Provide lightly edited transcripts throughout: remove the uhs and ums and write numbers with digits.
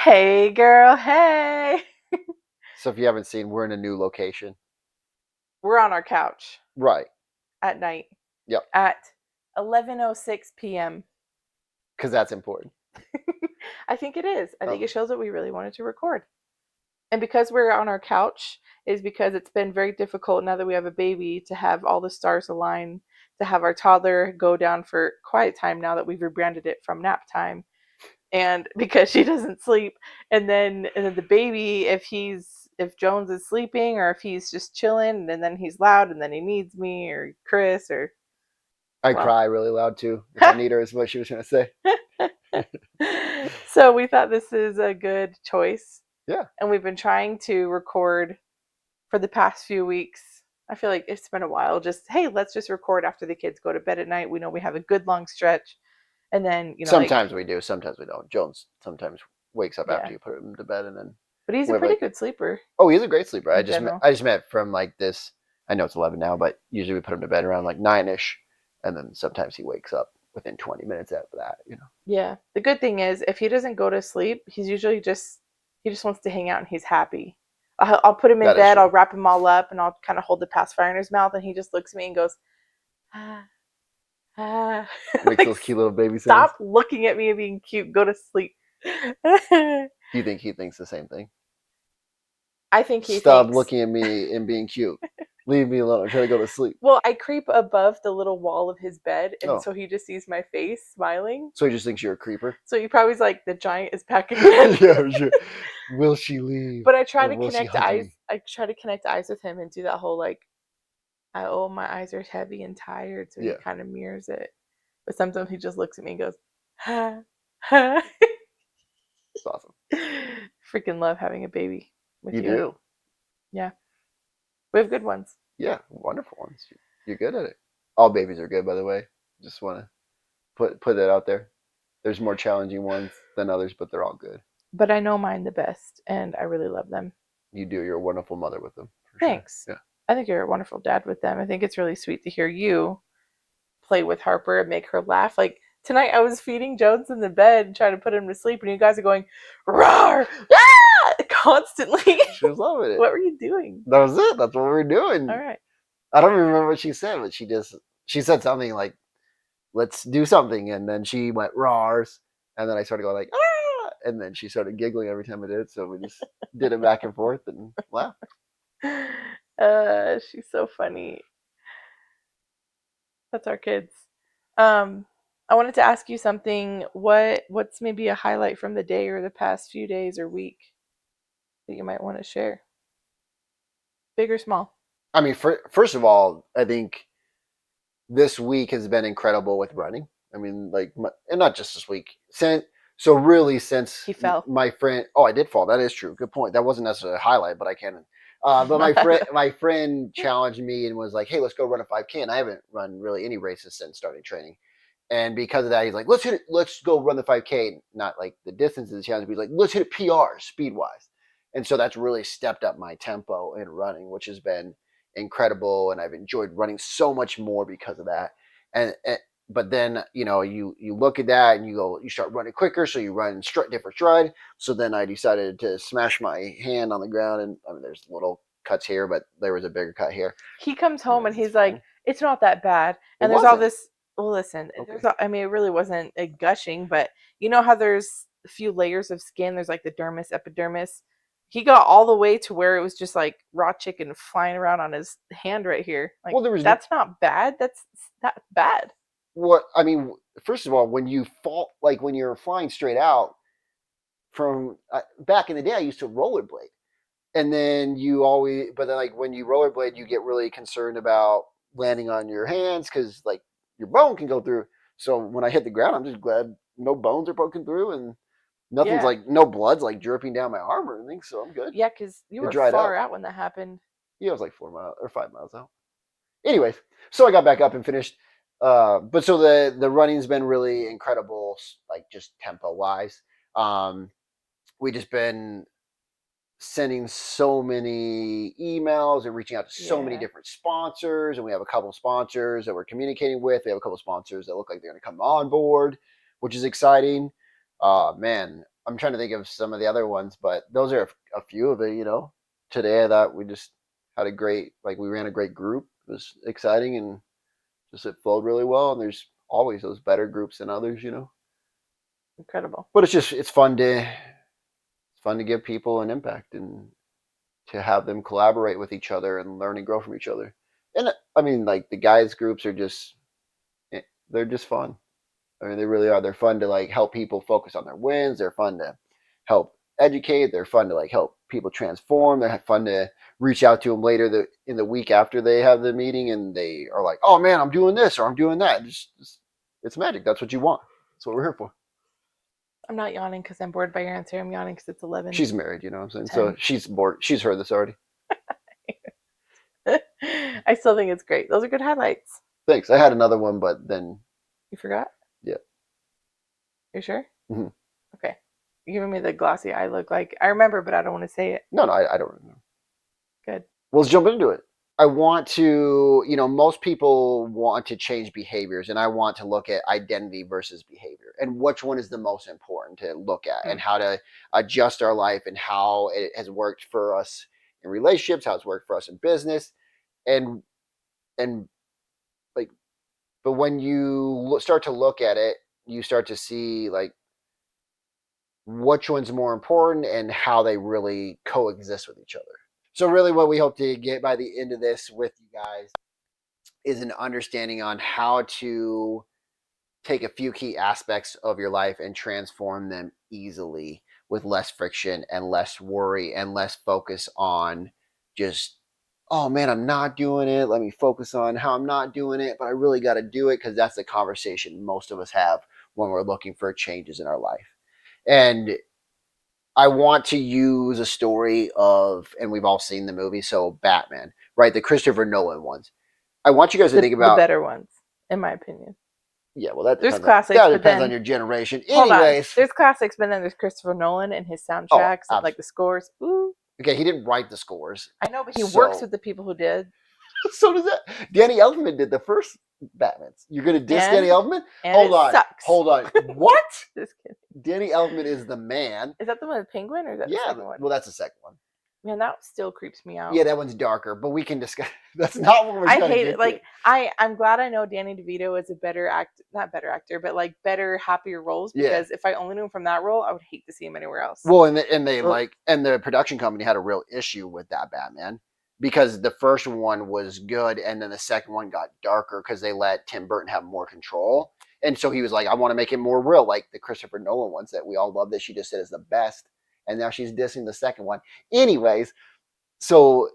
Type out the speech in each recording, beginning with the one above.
Hey, girl. Hey. So if you haven't seen, we're in a new location. We're on our couch Right. at night Yep. at 11:06 p.m. Because that's important. I think it is. I think Oh. it shows that we really wanted to record. And because we're on our couch is because it's been very difficult now that we have a baby to have all the stars align, to have our toddler go down for quiet time now that we've rebranded it from nap time. And because she doesn't sleep, and then the baby, if Jones is sleeping or if he's just chilling, and then he's loud and then he needs me or Chris or I well. cry really loud too. If I need her, is what she was going to say. So we thought this is a good choice, Yeah. and we've been trying to record for the past few weeks. I feel like it's been a while. Just hey, let's just record after the kids go to bed at night. We know we have a good long stretch, and then like Sometimes we do. Sometimes we don't. Jones sometimes wakes up yeah. after you put him to bed, and then But he's a we have pretty like, good sleeper oh, he's a great sleeper. in general. I just met from like this. I know it's 11 now, but usually we put him to bed around like 9ish, and then sometimes he wakes up within 20 minutes after that. Yeah. The good thing is if he doesn't go to sleep, he's usually he just wants to hang out and he's happy. I'll put him in That is bed, true. I'll wrap him all up, and I'll kind of hold the pacifier in his mouth, and he just looks at me and goes, ah, ah. Makes Like, those cute little baby sounds. stop looking at me and being cute. Go to sleep. I Do you think he thinks the same thing? think he Stop thinks. looking at me and being cute. Leave me alone. I'm trying to go to sleep. Well, I creep above the little wall of his bed, and Oh, so he just sees my face smiling. so he just thinks you're a creeper? So he probably's like, the giant is back again. Yeah, sure. Will she leave? But I try Or to will she connect hunt eyes. me? I try to connect eyes with him and do that whole like, oh, my eyes are heavy and tired, so he Yeah, kind of mirrors it. But sometimes he just looks at me and goes, ha, ha. it's awesome. Freaking love having a baby with You you. do. Yeah, we have good ones. Yeah, wonderful ones. You're good at it. All babies are good, by the way. Just want to put that out there. There's more challenging ones than others, but they're all good. But I know mine the best, and I really love them. You do. You're a wonderful mother with them, for sure. Thanks. Yeah. I think you're a wonderful dad with them. I think it's really sweet to hear you play with Harper and make her laugh. Like tonight, I was feeding Jones in the bed and trying to put him to sleep, and you guys are going, "Roar!" Ah! Constantly. She was loving it. What were you doing? That was it. That's what we were doing. All right. I don't even remember what she said, but she said something like, "Let's do something," and then she went "rars," and then I started going like "ah," and then she started giggling every time I did it. So we just did it back and forth and laughed. She's so funny. That's our kids. Um, I wanted to ask you something. What's maybe a highlight from the day or the past few days or week that you might want to share? Big or small? I mean, first of all, I think this week has been incredible with running. I mean, and not just this week. Since He fell. my friend, oh, I did fall. That is true. Good point. That wasn't necessarily a highlight, but I can. But my friend challenged me and was like, "Hey, let's go run a 5K." And I haven't run really any races since starting training. And because of that, he's like, "Let's hit it. Let's go run the 5K." Not like the distance is the challenge, but he's like, "Let's hit it PR speed wise." And so that's really stepped up my tempo in running, which has been incredible, and I've enjoyed running so much more because of that. And but then you look at that and you start running quicker, so you run different stride. So then I decided to smash my hand on the ground, and I mean there's little cuts here, but there was a bigger cut here. He comes home and It's he's like, fine. "It's not that bad." It And there's all wasn't this. Well, listen, okay. I mean, it really wasn't a gushing, but you know how there's a few layers of skin. There's like the dermis, epidermis. He got all the way to where it was just like raw chicken flying around on his hand right here. Like Well, there was that's not bad. That's not bad. what I mean. First of all, when you fall, like when you're flying straight out from back in the day, I used to rollerblade. And then but then like when you rollerblade, you get really concerned about landing on your hands because like your bone can go through. So when I hit the ground, I'm just glad no bones are broken through and nothing's Yeah, like no blood's like dripping down my arm or anything. So I'm good. yeah, because you It were dried far up. out when that happened. Yeah, it was like 4 miles or 5 miles out. Anyways, so I got back up and finished. But so the running's been really incredible, like just tempo wise. Um, we just been sending so many emails and reaching out to so many Yeah, different sponsors, and we have a couple of sponsors that we're communicating with. We have a couple of sponsors that look like they're going to come on board, which is exciting. Man, I'm trying to think of some of the other ones, but those are a few of it. Today I thought we just had a great, like we ran a great group. It was exciting and just it flowed really well. And there's always those better groups than others. Incredible. But it's fun to give people an impact and to have them collaborate with each other and learn and grow from each other. And I mean, like the guys groups are they're just fun. I mean, they really are. They're fun to like help people focus on their wins. They're fun to help educate. They're fun to like help people transform. They're fun to reach out to them later in the week after they have the meeting and they are like, "Oh man, I'm doing this or I'm doing that." It's magic. That's what you want. That's what we're here for. I'm not yawning because I'm bored by your answer. I'm yawning because it's 11. She's married, you know what I'm saying? 10. So she's bored. She's heard this already. I still think it's great. Those are good highlights. Thanks. I had another one, but then You forgot? yeah. You sure? Mm-hmm. Okay. You're giving me the glossy eye look. Like I remember, but I don't want to say it. No, I don't remember. Good. Well, let's jump into it. I want to, most people want to change behaviors, and I want to look at identity versus behavior and which one is the most important to look at and how to adjust our life and how it has worked for us in relationships, how it's worked for us in business. And like, but when you start to look at it, you start to see like which one's more important and how they really coexist with each other. So really what we hope to get by the end of this with you guys is an understanding on how to take a few key aspects of your life and transform them easily with less friction and less worry and less focus on just, oh man, I'm not doing it. Let me focus on how I'm not doing it, but I really got to do it because that's the conversation most of us have when we're looking for changes in our life. And I want to use a story of, and we've all seen the movie, so Batman, right? The Christopher Nolan ones. I want you guys to think The about, better ones, in my opinion. yeah, well, that There's depends. classics, That but depends then on your generation. hold on. Anyways, There's classics, but then there's Christopher Nolan and his oh, soundtracks, and, like absolutely. the scores. Ooh. Okay, he didn't write the scores. I know, but he works with the people who did. So does that. Danny Elfman did the first Batmans. You're gonna diss Danny Elfman? And it sucks. Hold on. What? Just kidding. Danny Elfman is the man. Is that the one with Penguin, or is that the second one? Well, that's the second one. Man, that still creeps me out. Yeah, that one's darker, but we can discuss. That's not what we're trying to get I hate it. Like I'm glad I know Danny DeVito is a better not better actor, but like better, happier roles. Because if I only knew him from that role, I would hate to see him anywhere else. Well, and the production company had a real issue with that Batman because the first one was good, and then the second one got darker because they let Tim Burton have more control. And so he was like, I want to make it more real, like the Christopher Nolan ones that we all love that she just said is the best. And now she's dissing the second one. Anyways, so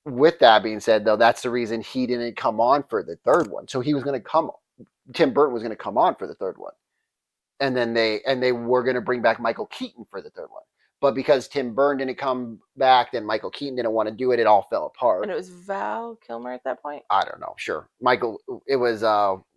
with that being said, though, that's the reason he didn't come on for the third one. So he was going to Tim Burton was going to come on for the third one. And then they were going to bring back Michael Keaton for the third one. But because Tim Burton didn't come back, then Michael Keaton didn't want to do it. It all fell apart. And it was Val Kilmer at that point? I don't know. Sure. It was,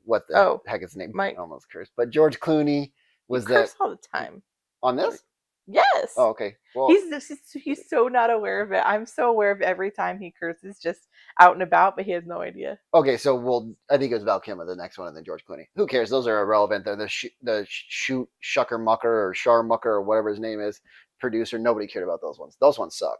what the heck is his name? I almost cursed. But George Clooney was curse all the time. On this? Yes. Oh, okay. Well, he's so not aware of it. I'm so aware of every time he curses, just out and about, but he has no idea. Okay, so I think it was Val Kilmer, the next one, and then George Clooney. Who cares? Those are irrelevant. They're the Shucker Mucker or Shar Mucker or whatever his name is, producer. Nobody cared about those ones. Those ones suck.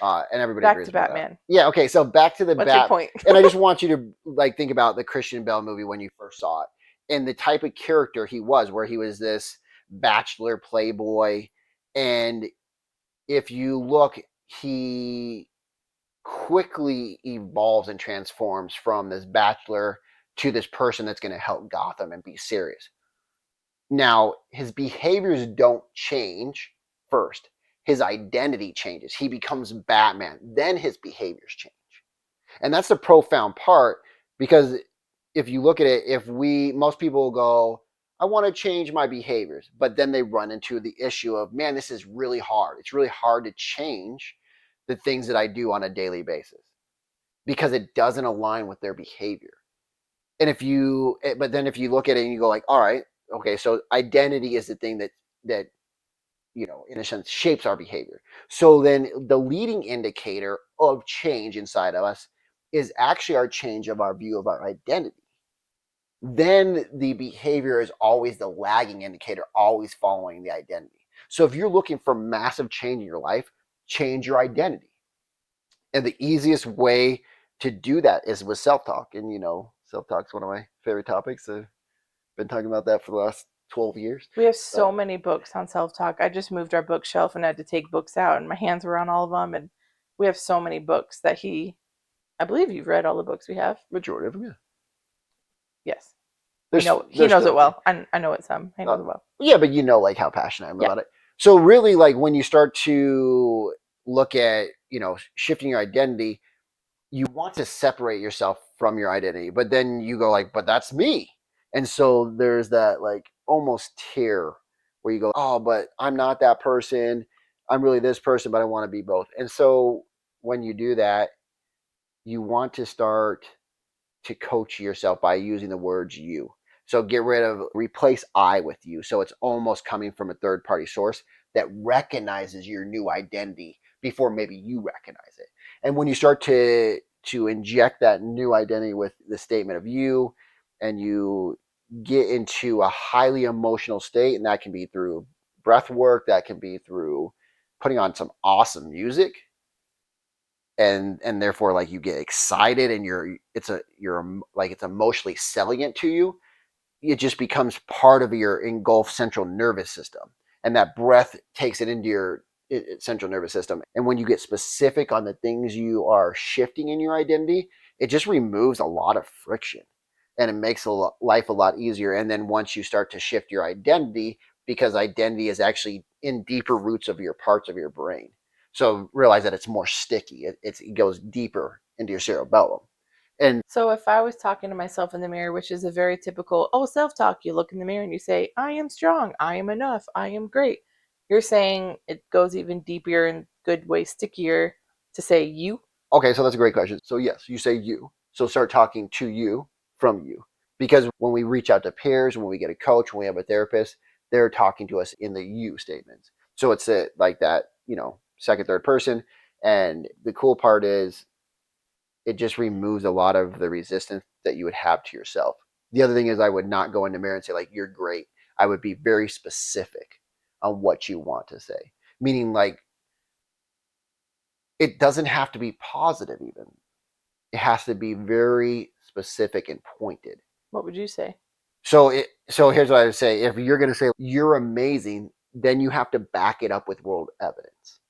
And everybody back agrees to with Batman. That. Yeah. Okay. So back to the What's your point? And I just want you to like think about the Christian Bale movie when you first saw it and the type of character he was, where he was this bachelor playboy. And if you look, he quickly evolves and transforms from this bachelor to this person that's going to help Gotham and be serious. Now, his behaviors don't change first. His identity changes. He becomes Batman. Then his behaviors change. And that's the profound part, because if you look at it, most people will go, I want to change my behaviors, but then they run into the issue of, man, this is really hard. It's really hard to change the things that I do on a daily basis because it doesn't align with their behavior. But then if you look at it and you go like, all right, okay, so identity is the thing that in a sense shapes our behavior. So then the leading indicator of change inside of us is actually our change of our view of our identity. Then the behavior is always the lagging indicator, always following the identity. So if you're looking for massive change in your life, change your identity. And the easiest way to do that is with self-talk. And self-talk is one of my favorite topics. I've been talking about that for the last 12 years. We have so many books on self-talk. I just moved our bookshelf and had to take books out, and my hands were on all of them. And we have so many books that I believe you've read all the books we have. Majority of them, yeah. Yes. We There's know he there's knows still it a few. well. I know it some. He knows it well. Yeah, but like how passionate I am Yeah. about it. So really, like when you start to look at shifting your identity, you want to separate yourself from your identity, but then you go like, but that's me. And so there's that like almost tear where you go, oh, but I'm not that person. I'm really this person, but I want to be both. And so when you do that, you want to start to coach yourself by using the words you. So replace I with you. So it's almost coming from a third party source that recognizes your new identity before maybe you recognize it. And when you start to inject that new identity with the statement of you, and you get into a highly emotional state, and that can be through breath work, that can be through putting on some awesome music, and therefore like you get excited, and you're like it's emotionally salient to you. It just becomes part of your engulfed central nervous system, and that breath takes it into your central nervous system. And when you get specific on the things you are shifting in your identity, it just removes a lot of friction, and it makes life a lot easier. And then once you start to shift your identity, because identity is actually in deeper roots of your parts of your brain, so realize that it's more sticky. It goes deeper into your cerebellum. And So if I was talking to myself in the mirror, which is a very typical, self-talk, you look in the mirror and you say, I am strong, I am enough, I am great. You're saying it goes even deeper and good way stickier to say you. okay, so that's a great question. So yes, you say you. So start talking to you from you. Because when we reach out to peers, when we get a coach, when we have a therapist, they're talking to us in the you statements. So it's like that, second, third person. And the cool part is it just removes a lot of the resistance that you would have to yourself. The other thing is I would not go in the mirror and say, like, you're great. I would be very specific on what you want to say. Meaning, like, it doesn't have to be positive even. It has to be very specific and pointed. What would you say? So here's what I would say. If you're gonna say you're amazing, then you have to back it up with world evidence.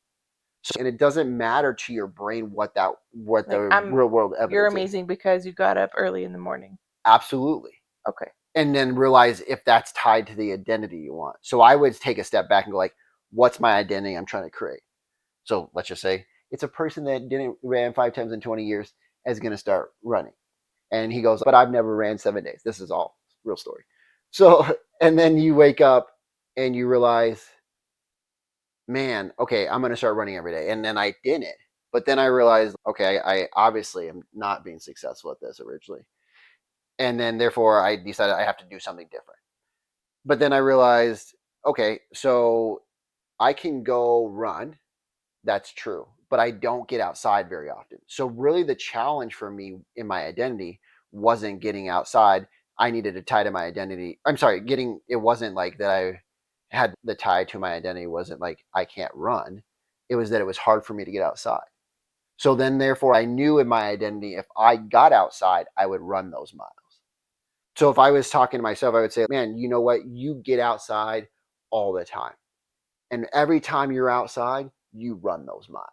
And it doesn't matter to your brain what Like, the real world you're evidence is. amazing because you got up early in the morning. Absolutely. Okay. And then realize if that's tied to the identity you want. So I would take a step back and go like, what's my identity I'm trying to create? So let's just say it's a person that didn't ran 5 times in 20 years is going to start running. And he goes, but I've never ran 7 days. This is all real story. So, and then you wake up and you realize, man, okay, I'm going to start running every day. And then I didn't. But then I realized, okay, I obviously am not being successful at this originally. And then therefore I decided I have to do something different. But then I realized, okay, so I can go run. That's true. But I don't get outside very often. So really the challenge for me in my identity wasn't getting outside. I needed to tie to my identity. I'm sorry, it wasn't like that I had the tie to my identity wasn't like I can't run. It was that it was hard for me to get outside. So then therefore I knew in my identity if I got outside, I would run those miles. So if I was talking to myself, I would say, man, you know what? You get outside all the time. And every time you're outside, you run those miles.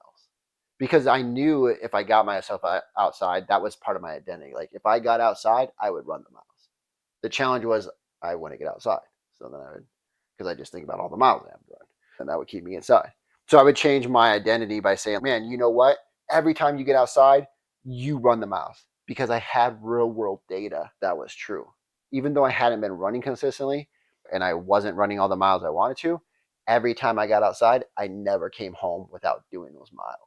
Because I knew if I got myself outside, that was part of my identity. Like if I got outside, I would run the miles. The challenge was I want to get outside. So then I would, because I just think about all the miles I have to run, and that would keep me inside. So I would change my identity by saying, man, you know what? Every time you get outside, you run the miles because I had real world data that was true. Even though I hadn't been running consistently and I wasn't running all the miles I wanted to, every time I got outside, I never came home without doing those miles.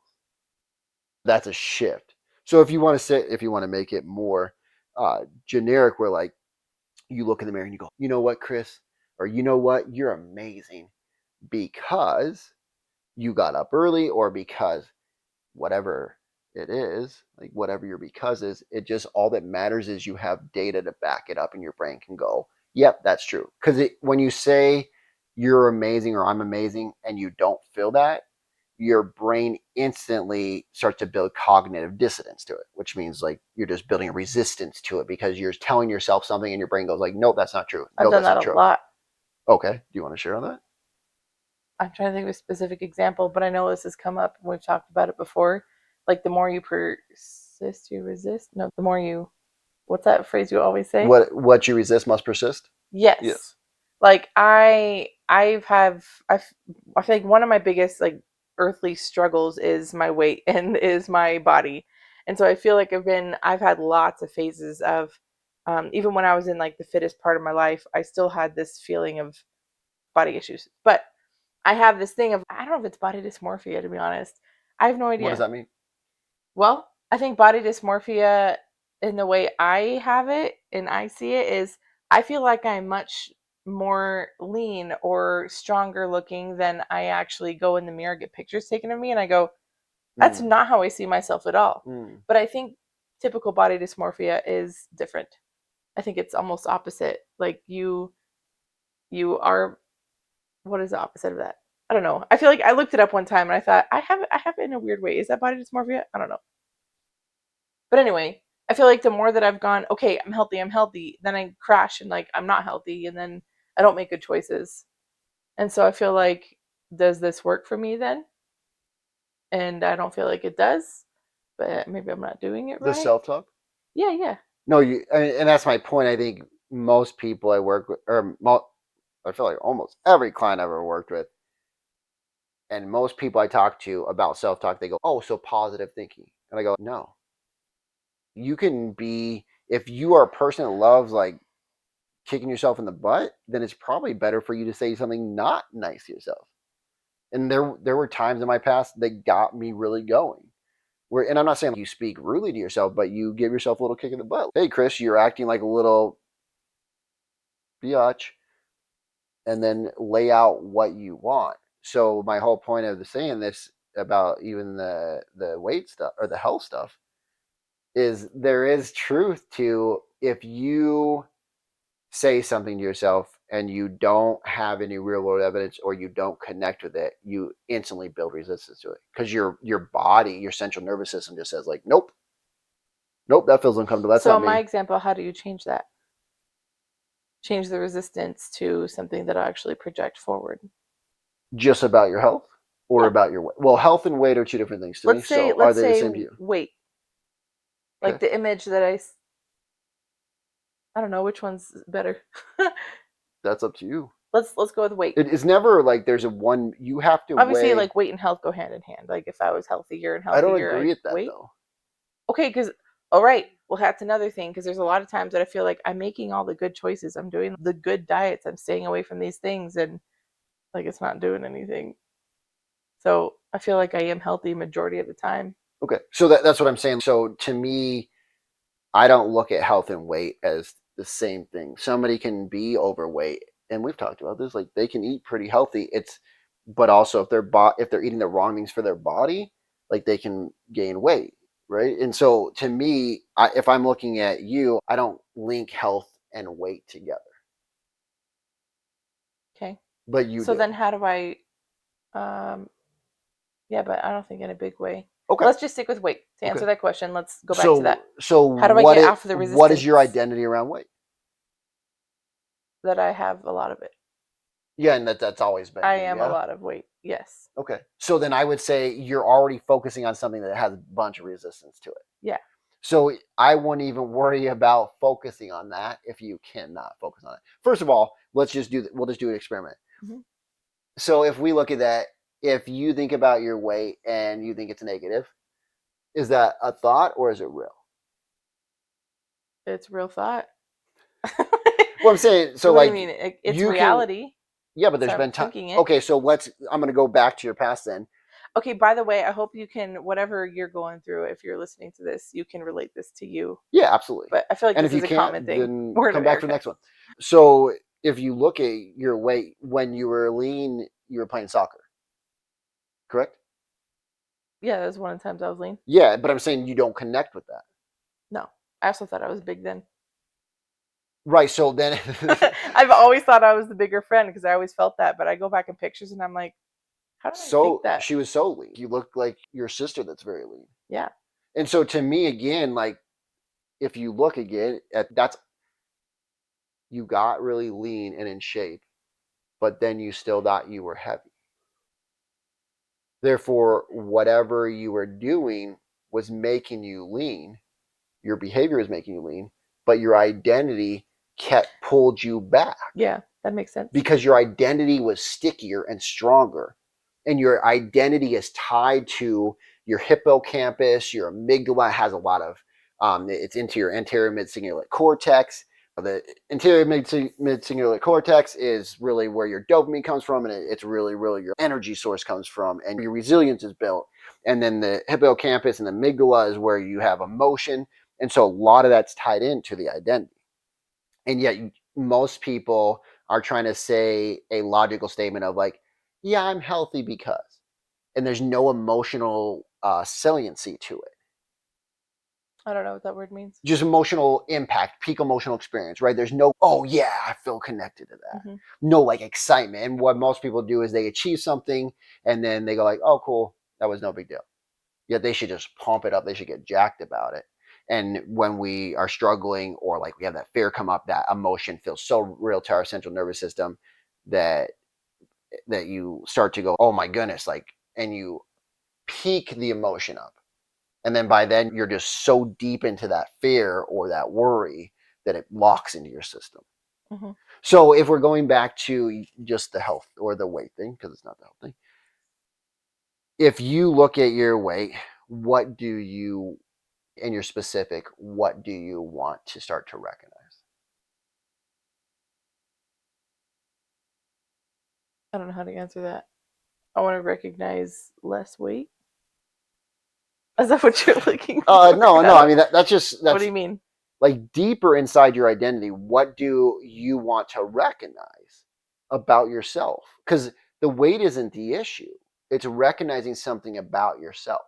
That's a shift. So if you want to make it more generic, where like you look in the mirror and you go, you know what, Chris, or you know what, you're amazing because you got up early, or because whatever it is, like whatever your because is, it just all that matters is you have data to back it up, and your brain can go, yep, that's true. Because when you say you're amazing or I'm amazing and you don't feel that, your brain instantly starts to build cognitive dissonance to it, which means like you're just building a resistance to it because you're telling yourself something and your brain goes like, nope, that's not true. I've Nope, done that's that not a true. lot. Okay. Do you want to share on that? I'm trying to think of a specific example, but I know this has come up and we've talked about it before. Like the more you persist, you resist. No, the more you, what's that phrase you always say? What you resist must persist. Yes. Yes. Like I feel like one of my biggest like earthly struggles is my weight and is my body. And so I feel like I've had lots of phases of even when I was in like the fittest part of my life, I still had this feeling of body issues. But I have this thing of I don't know if it's body dysmorphia to be honest. I have no What does idea. that mean? Well, I think body dysmorphia in the way I have it and I see it is I feel like I'm much more lean or stronger looking than I actually go in the mirror, get pictures taken of me, and I go, that's Mm, not how I see myself at all. mm. But I think typical body dysmorphia is different. I think it's almost opposite. Like you are what is the opposite of that? I don't know. I feel like I looked it up one time and I thought I have it in a weird way. Is that body dysmorphia? I don't know. But anyway, I feel like the more that I've gone, okay, I'm healthy, then I crash and like I'm not healthy and then I don't make good choices. And so I feel like, does this work for me then? And I don't feel like it does, but maybe I'm not doing it The right. self talk. Yeah, yeah. No, and that's my point. I think most people I work with, I feel like almost every client I've ever worked with, and most people I talk to about self talk, they go, "Oh, so positive thinking," and I go, "No, you can be if you are a person that loves like kicking yourself in the butt, then it's probably better for you to say something not nice to yourself." And there were times in my past that got me really going. Where, and I'm not saying you speak rudely to yourself, but you give yourself a little kick in the butt. Hey, Chris, you're acting like a little biatch, and then lay out what you want. So my whole point of the saying this about even the weight stuff or the health stuff is there is truth to if you say something to yourself and you don't have any real world evidence or you don't connect with it, you instantly build resistance to it because your body, your central nervous system just says like, nope, nope, that feels uncomfortable. That's So not in my me. example, how do you change that? Change the resistance to something that I actually project forward. Just about your health or Yeah. about your weight. Well, health and weight are two different things to me. So are Let's they the say same to you? weight. Like Okay. the image that I don't know which one's better. That's up to you. Let's go with weight. It is never like there's a one you have to Obviously, weigh. like weight and health go hand in hand. Like if I was healthier and I don't healthier, agree I'd with that weight. though. Okay, because all right, well that's another thing. Because there's a lot of times that I feel like I'm making all the good choices. I'm doing the good diets. I'm staying away from these things, and like it's not doing anything. So I feel like I am healthy majority of the time. Okay. So that's what I'm saying. So to me, I don't look at health and weight as the same thing. Somebody can be overweight, and we've talked about this. Like they can eat pretty healthy. But also if they're eating the wrong things for their body, like they can gain weight, right? And so to me, if I'm looking at you, I don't link health and weight together, Okay, but you so then do. how do I? Um, yeah, but I don't think in a big way. Okay. Let's just stick with weight to Okay. answer that question. Let's go back to So that. so How do I get off of the what is your resistance identity around weight? that I have a lot of it? Yeah, and that's always been I you, am a yeah. lot of weight. Yes. Okay. So then I would say you're already focusing on something that has a bunch of resistance to it. Yeah. So I wouldn't even worry about focusing on that if you cannot focus on it. First of all, we'll just do an experiment. Mhm. So if we look at that, if you think about your weight and you think it's negative, is that a thought or is it real? It's real thought. Well, I'm saying so What do you like mean? It's you can reality. yeah, but there's So I'm been time. thinking it. Okay, so I'm going to go back to your past then. Okay, by the way, I hope you can, whatever you're going through, if you're listening to this, you can relate this to you. Yeah, absolutely. But I feel like And this if you is a common can't, thing. then We're in come back for the America. next one. So if you look at your weight when you were lean, you were playing soccer, correct? Yeah, that was one of the times I was lean. Yeah, but I'm saying you don't connect with that. No, I also thought I was big then. Right. So then, I've always thought I was the bigger friend because I always felt that, but I go back in pictures and I'm like, how did I think so that? she was so lean. You look like your sister that's very lean. Yeah. And so to me, again, like if you look again at that's, you got really lean and in shape, but then you still thought you were heavy. Therefore, whatever you were doing was making you lean. Your behavior is making you lean, but your identity kept pulled you back Yeah, that makes sense. because your identity was stickier and stronger. And your identity is tied to your hippocampus, your amygdala has a lot of, it's into your anterior mid-cingulate cortex. The anterior mid-cingulate cortex is really where your dopamine comes from, and it's really, really your energy source comes from, and your resilience is built. And then the hippocampus and the amygdala is where you have emotion. And so a lot of that's tied into the identity. And yet most people are trying to say a logical statement of like, yeah, I'm healthy because, and there's no emotional saliency to it. I don't know what that word means. Just emotional impact, peak emotional experience, right? There's no, oh yeah, I feel connected to that. Mm-hmm. No like excitement. And what most people do is they achieve something and then they go like, oh cool, that was no big deal. Yet they should just pump it up. They should get jacked about it. And when we are struggling or like we have that fear come up, that emotion feels so real to our central nervous system that you start to go, oh my goodness, like, and you peak the emotion up. And then by then you're just so deep into that fear or that worry that it locks into your system. Mm-hmm. So if we're going back to just the health or the weight thing, because it's not the health thing, if you look at your weight, what do you, in your specific, what do you want to start to recognize? I don't know how to answer that. I want to recognize less weight. Is that what you're looking for? No, no. I mean, that's just, What do that's you mean? like deeper inside your identity. What do you want to recognize about yourself? Because the weight isn't the issue. It's recognizing something about yourself.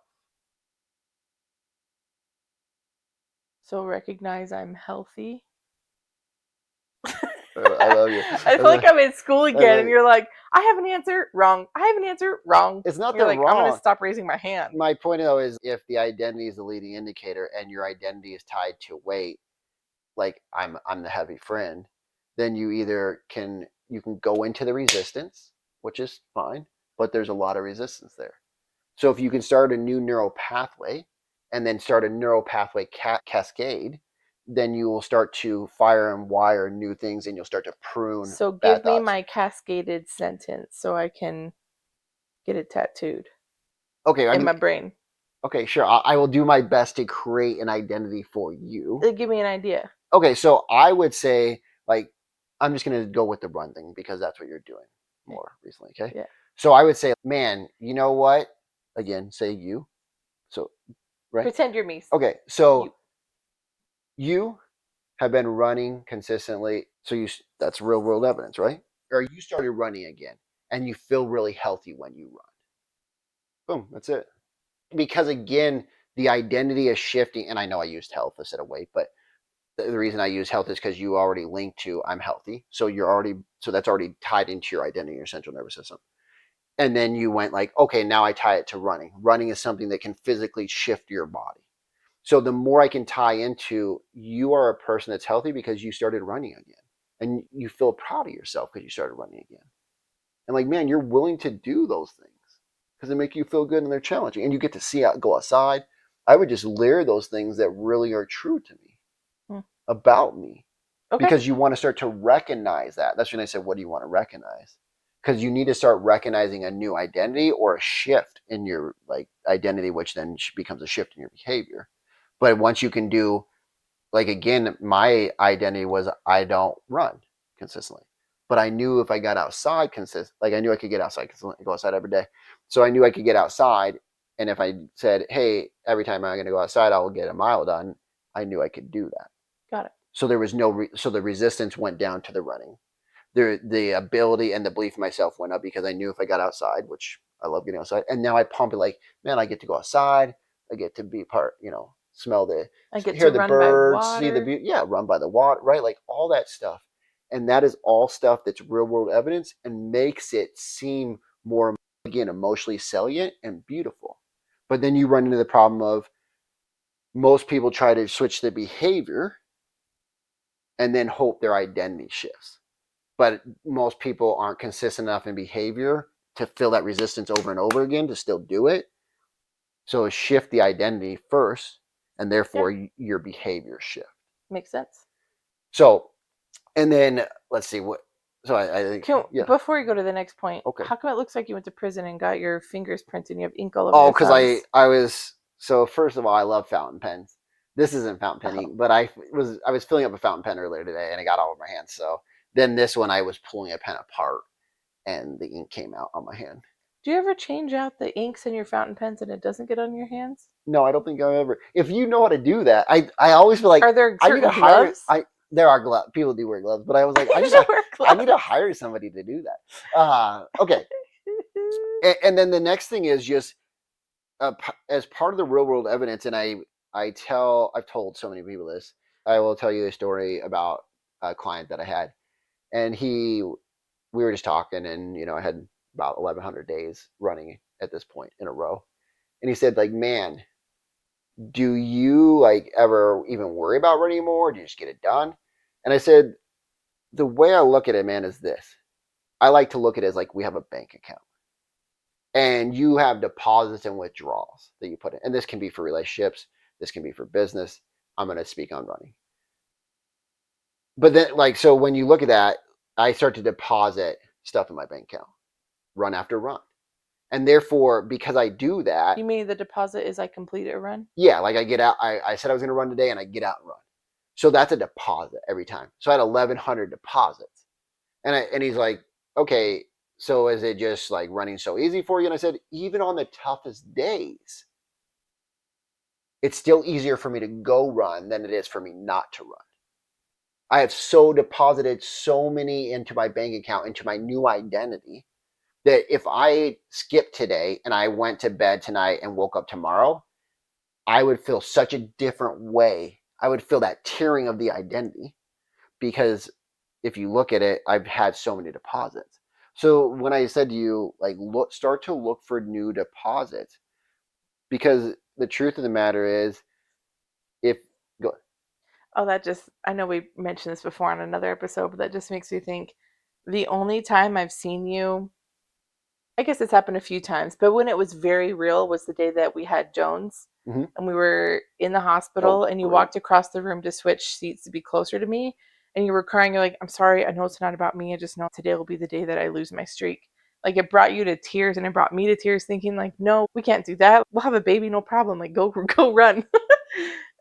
So recognize I'm healthy. I love you. I feel like I'm in school I again, love and you. you're like, I have an answer, wrong. I have an answer, wrong. It's not And you're that like, I'm gonna wrong. stop raising my hand. My point though is if the identity is the leading indicator and your identity is tied to weight, like I'm the heavy friend, then you either can, you can go into the resistance, which is fine, but there's a lot of resistance there. So if you can start a new neural pathway and then start a neural pathway cascade, then you will start to fire and wire new things and you'll start to prune So bad give me thoughts. my cascaded sentence so I can get it tattooed Okay, in my brain. okay, sure. I will do my best to create an identity for you. Give me an idea. Okay, so I would say like I'm just gonna go with the run thing because that's what you're doing Okay. more recently. Okay, Yeah. so I would say, man, you know what? Again, say you. So right. Pretend you're me. Okay, so You. you have been running consistently. So you, that's real world evidence, right? Or you started running again and you feel really healthy when you run. Boom, that's it. Because again, the identity is shifting. And I know I used health instead of weight, but the reason I use health is because you already linked to I'm healthy. So you're already, so that's already tied into your identity, your central nervous system. And then you went like, okay, now I tie it to running. Running is something that can physically shift your body. So the more I can tie into, you are a person that's healthy because you started running again. And you feel proud of yourself because you started running again. And like, man, you're willing to do those things because they make you feel good and they're challenging. And you get to see out, go outside. I would just layer those things that really are true to me, Hmm. about me, Okay. because you want to start to recognize that. That's when I said, what do you want to recognize? Because you need to start recognizing a new identity or a shift in your like identity, which then becomes a shift in your behavior. But once you can do, like again, my identity was I don't run consistently, but I knew if I got outside like I knew I could get outside consistently, go outside every day. So I knew I could get outside, and if I said, hey, every time I'm going to go outside, I will get a mile done, I knew I could do that. Got it. So there was no, so the resistance went down to the running. The ability and the belief in myself went up because I knew if I got outside, which I love getting outside, and now I pump it like, man, I get to go outside, I get to be part, you know, smell the, I get hear to the run by birds, see the water. beauty. Yeah, run by the water, right? Like all that stuff. And that is all stuff that's real world evidence and makes it seem more, again, emotionally salient and beautiful. But then you run into the problem of most people try to switch the behavior and then hope their identity shifts. But most people aren't consistent enough in behavior to feel that resistance over and over again to still do it. So shift the identity first, and Yeah, therefore your behavior shift. makes sense. So, and then let's see what. So I think, yeah, Before you go to the next point, okay. how come it looks like you went to prison and got your fingers printed and you have ink all over Oh, your because thumbs? I was, so first of all, I love fountain pens. This isn't fountain Oh. penning, but I was filling up a fountain pen earlier today, and it got all over my hands. So then this one, I was pulling a pen apart, and the ink came out on my hand. Do you ever change out the inks in your fountain pens and it doesn't get on your hands? No, I don't think I've ever. If you know how to do that, I always feel like Are there I need to certain hire. gloves? There are gloves. People do wear gloves, but I was like, You should wear I need to gloves. hire somebody to do that. Okay, and then the next thing is just as part of the real world evidence, and I've told so many people this. I will tell you a story about a client that I had, and we were just talking, and I had about 1,100 days running at this point in a row, and he said, like, man, do you like ever even worry about running more? Do you just get it done? And I said, the way I look at it, man, is this. I like to look at it as like we have a bank account and you have deposits and withdrawals that you put in. And this can be for relationships, this can be for business. I'm going to speak on running. But then, like, so when you look at that, I start to deposit stuff in my bank account, run after run. And therefore, because I do that, You mean the deposit is I complete a run? yeah, like I get out, I said I was going to run today and I get out and run. So that's a deposit every time. So I had 1,100 deposits. And he's like, okay, so is it just like running so easy for you? And I said, even on the toughest days, it's still easier for me to go run than it is for me not to run. I have so deposited so many into my bank account, into my new identity, that if I skipped today and I went to bed tonight and woke up tomorrow, I would feel such a different way. I would feel that tearing of the identity because if you look at it, I've had so many deposits. So when I said to you, like, start to look for new deposits, because the truth of the matter is, if go, Oh, that just, I know we mentioned this before on another episode, but that just makes me think the only time I've seen you, I guess it's happened a few times, but when it was very real was the day that we had Jones mm-hmm. and we were in the Oh, hospital and you great, walked across the room to switch seats to be closer to me and you were crying. You're like, I'm sorry. I know it's not about me. I just know today will be the day that I lose my streak. Like it brought you to tears and it brought me to tears thinking like, no, we can't do that. We'll have a baby. No problem. Like go run.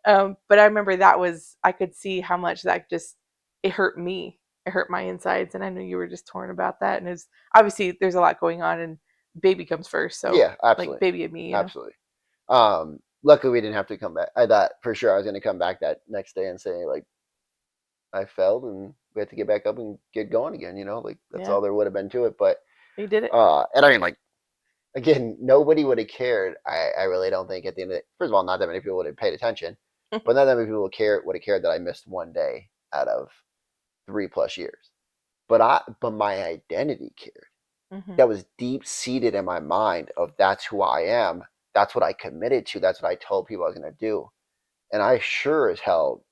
But I remember that was, I could see how much that just, it hurt me. It hurt my insides. And I knew you were just torn about that. And it's obviously there's a lot going on and baby comes first. So yeah, like absolutely, baby and me. absolutely. Luckily we didn't have to come back. I thought for sure I was going to come back that next day and say like I failed and we had to get back up and get going again. Like that's Yeah, all there would have been to it. But you did it. and I mean, like, again, nobody would have cared. I really don't think at the end of it. First of all, not that many people would have paid attention, but not that many people would have cared that I missed one day out of 3+ years. But my identity cared. Hmm. That was deep seated in my mind of that's who I am. That's what I committed to. That's what I told people I was going to do. And I sure as hell,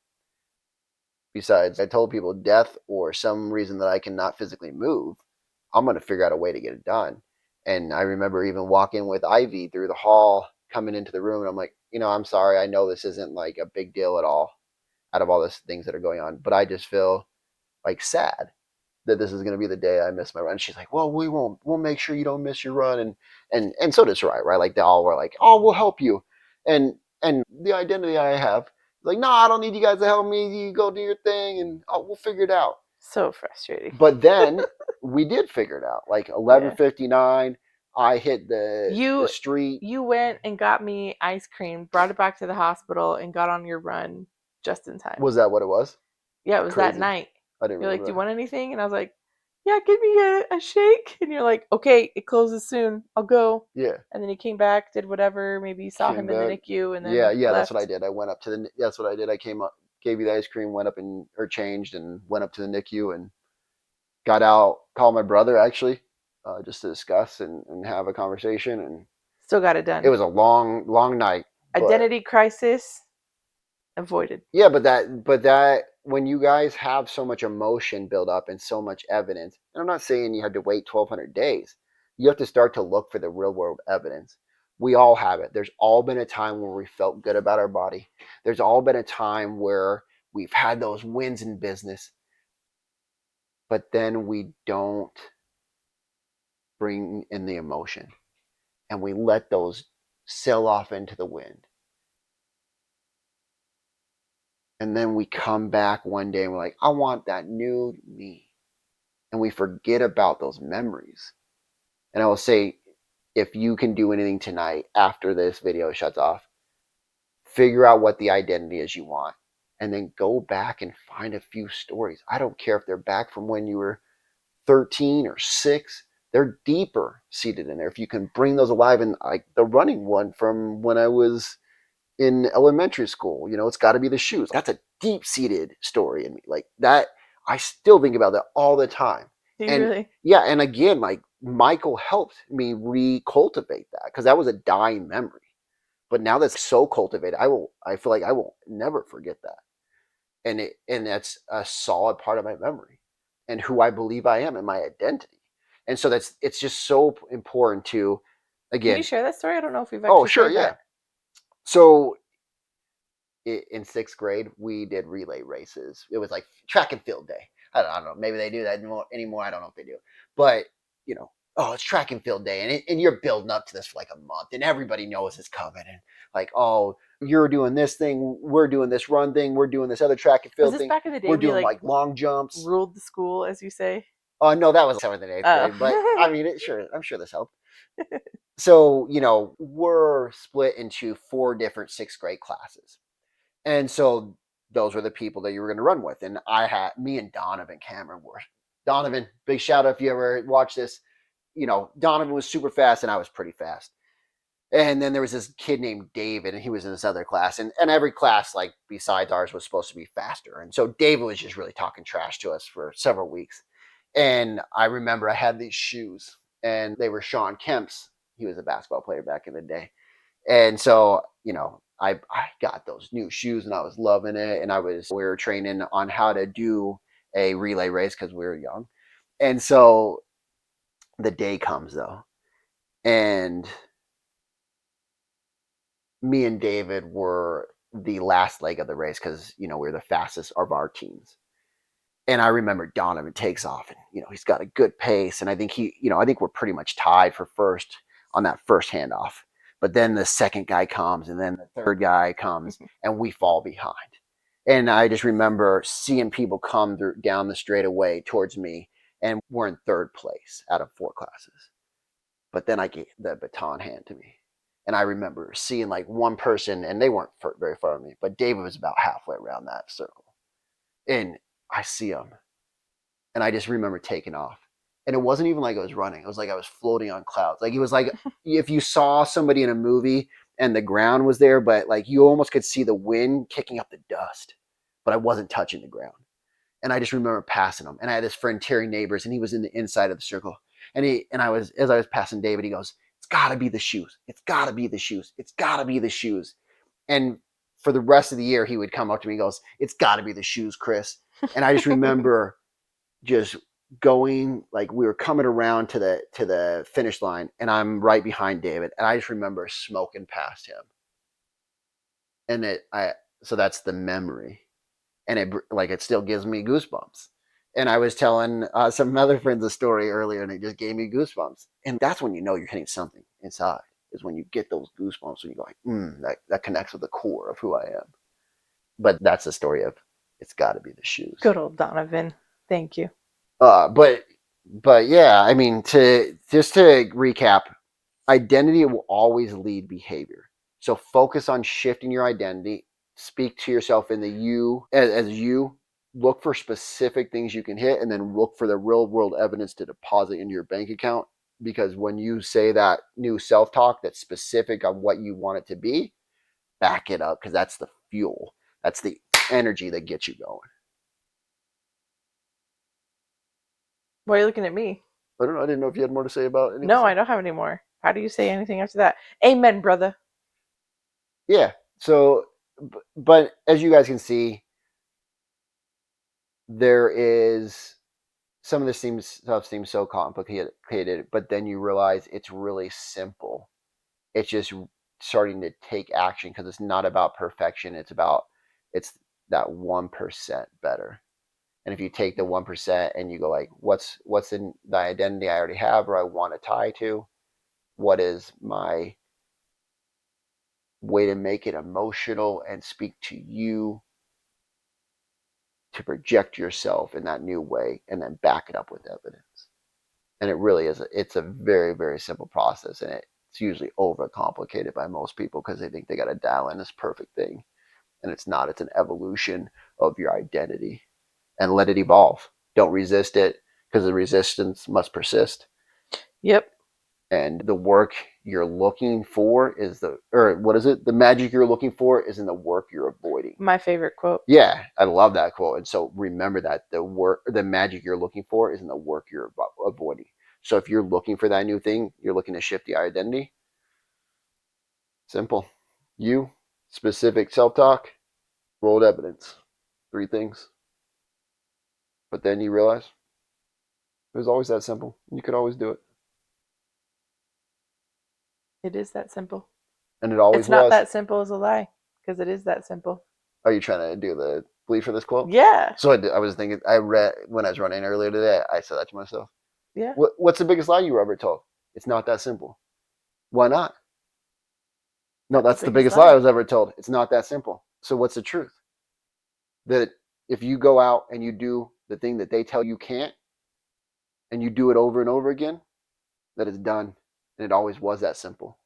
besides I told people death or some reason that I cannot physically move, I'm going to figure out a way to get it done. And I remember even walking with Ivy through the hall, coming into the room, and I'm like, I'm sorry. I know this isn't like a big deal at all out of all these things that are going on, but I just feel like sad that this is going to be the day I miss my run. She's like, well, we won't. We'll make sure you don't miss your run, and so does Ryan, right? Like they all were like, oh, we'll help you, and the identity I have, like, no, I don't need you guys to help me. You go do your thing, and we'll figure it out. So frustrating. But then we did figure it out. Like Yeah. 11:59, I hit the You street. you went and got me ice cream, brought it back to the hospital, and got on your run just in time. Was that what it was? Yeah, it was that Crazy. night. I didn't You're like, remember "Do you that. want anything?" And I was like, yeah, give me a shake. And you're like, okay, it closes soon. I'll go. Yeah. And then he came back, did whatever. Maybe you saw Came him in the back. NICU and Yeah, then yeah, that's what I left. did. I went up to the. That's what I did. I came up, gave you the ice cream, went up and or changed, and went up to the NICU and got out. Called my brother actually, just to discuss and have a conversation. And Still got it it done. was a long, long night. But Identity crisis avoided. yeah, but that when you guys have so much emotion build up and so much evidence, and I'm not saying you had to wait 1,200 days. You have to start to look for the real world evidence. We all have it. There's all been a time where we felt good about our body. There's all been a time where we've had those wins in business, but then we don't bring in the emotion and we let those sail off into the wind. And then we come back one day and we're like, I want that new me. And we forget about those memories. And I will say, if you can do anything tonight after this video shuts off, figure out what the identity is you want, and then go back and find a few stories. I don't care if they're back from when you were 13 or 6, they're deeper seated in there. If you can bring those alive, and like the running one from when I was in elementary school, it's got to be the shoes. That's a deep seated story in me. Like that, I still think about that all the time. Do you And really? yeah, and again, like Michael helped me recultivate that because that was a dying memory. But now that's so cultivated, I feel like I will never forget that. And that's a solid part of my memory and who I believe I am and my identity. And so it's just so important to, Can you again, share that story? I don't know if we've oh actually sure, shared yeah. that. So in 6th grade, we did relay races. It was like track and field day. I don't know. Maybe they do that anymore. I don't know if they do. But, oh, it's track and field day. And you're building up to this for like a month. And everybody knows it's coming. And like, oh, you're doing this thing. We're doing this run thing. We're doing this other track and Was field this thing. back in the day We're when you doing like like long jumps. ruled the school, as you say? Oh, no, that was 7th and 8th grade. But I Oh. mean, I'm sure this helped. So, we're split into 4 different 6th grade classes. And so those were the people that you were going to run with. And me and Donovan Cameron were. Donovan, big shout out if you ever watch this. Donovan was super fast and I was pretty fast. And then there was this kid named David, and he was in this other class. And every class, like besides ours, was supposed to be faster. And so David was just really talking trash to us for several weeks. And I remember I had these shoes, and they were Sean Kemp's. He was a basketball player back in the day. And so, I got those new shoes and I was loving it. And we were training on how to do a relay race because we were young. And so the day comes though. And me and David were the last leg of the race because, we were the fastest of our teams. And I remember Donovan takes off and, he's got a good pace. And I think I think we're pretty much tied for first on that first handoff. But then the second guy comes and then the third guy comes and we fall behind. And I just remember seeing people come down the straightaway towards me and we're in third place out of 4 classes. But then I get the baton hand to me. And I remember seeing like one person, and they weren't very far from me, but David was about halfway around that circle. And I see him and I just remember taking off. And it wasn't even like I was running. It was like I was floating on clouds. Like it was like if you saw somebody in a movie and the ground was there, but like you almost could see the wind kicking up the dust, but I wasn't touching the ground. And I just remember passing him. And I had this friend Terry Neighbors, and he was in the inside of the circle. And I was as I was passing David, he goes, "It's got to be the shoes. It's got to be the shoes. It's got to be the shoes." And for the rest of the year, he would come up to me and goes, "It's got to be the shoes, Chris." And I just remember just going like we were coming around to the finish line and I'm right behind David and I just remember smoking past him. And so that's the memory. And it still gives me goosebumps. And I was telling some other friends a story earlier and it just gave me goosebumps. And that's when you're hitting something inside, is when you get those goosebumps when you go like, that connects with the core of who I am. But that's the story of it's got to be the shoes. Good old Donovan. Thank you. But yeah, I mean, to recap, identity will always lead behavior. So focus on shifting your identity. Speak to yourself in the you as you. look for specific things you can hit, and then look for the real world evidence to deposit into your bank account. Because when you say that new self-talk that's specific on what you want it to be, back it up, because that's the fuel. That's the energy that gets you going. Why are you looking at me? I don't know. I didn't know if you had more to say about any of this No, I stuff. don't have any more. How do you say anything after that? Amen, brother. Yeah. So, but as you guys can see, there is some of this stuff seems so complicated, but then you realize it's really simple. It's just starting to take action, because it's not about perfection. It's that 1% better. And if you take the 1% and you go like, what's in the identity I already have or I want to tie to? What is my way to make it emotional and speak to you, to project yourself in that new way, and then back it up with evidence? And it really is. It's a very, very simple process, and it's usually overcomplicated by most people because they think they got to dial in this perfect thing, and it's not. It's an evolution of your identity, and let it evolve. Don't resist it, because the resistance must persist. Yep. And the work you're looking for is the magic you're looking for is in the work you're avoiding. My favorite quote. Yeah, I love that quote. And so remember that the magic you're looking for is in the work you're avoiding. So if you're looking for that new thing, you're looking to shift the identity. Simple. You, specific self-talk, rolled evidence. 3 things. But then you realize it was always that simple. You could always do it. It is that simple. And it always It's not was. that simple as a lie, because it is that simple. Are you trying to do the belief for this quote? Yeah. So I was thinking, I read when I was running earlier today, I said that to myself. Yeah. What's the biggest lie you were ever told? It's not that simple. Why not? No, that's the biggest lie I was ever told. It's not that simple. So what's the truth? That if you go out and you do the thing that they tell you can't, and you do it over and over again, that it's done. And it always was that simple.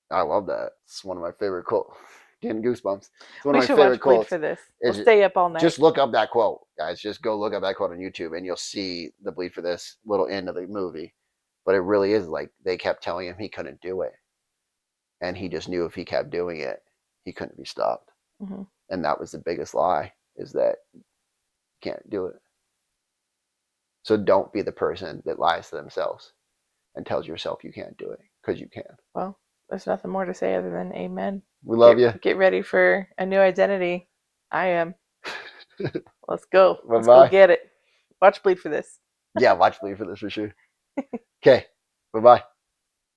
I love that. It's one of my favorite quotes. Getting goosebumps. It's one We of my should watch favorite Bleed quotes. for this. We'll stay up all night. Just look up that quote, guys. Just go look up that quote on YouTube, and you'll see the Bleed for This little end of the movie. But it really is like they kept telling him he couldn't do it, and he just knew if he kept doing it, he couldn't be stopped. Mm-hmm. And that was the biggest lie, is that you can't do it. So don't be the person that lies to themselves and tells yourself you can't do it, because you can. Well, there's nothing more to say other than amen. We love you. Get ready for a new identity. I am. Let's go. Bye-bye. Let's go get it. Watch Bleed for This. Yeah, watch Bleed for This for sure. Okay. Bye-bye.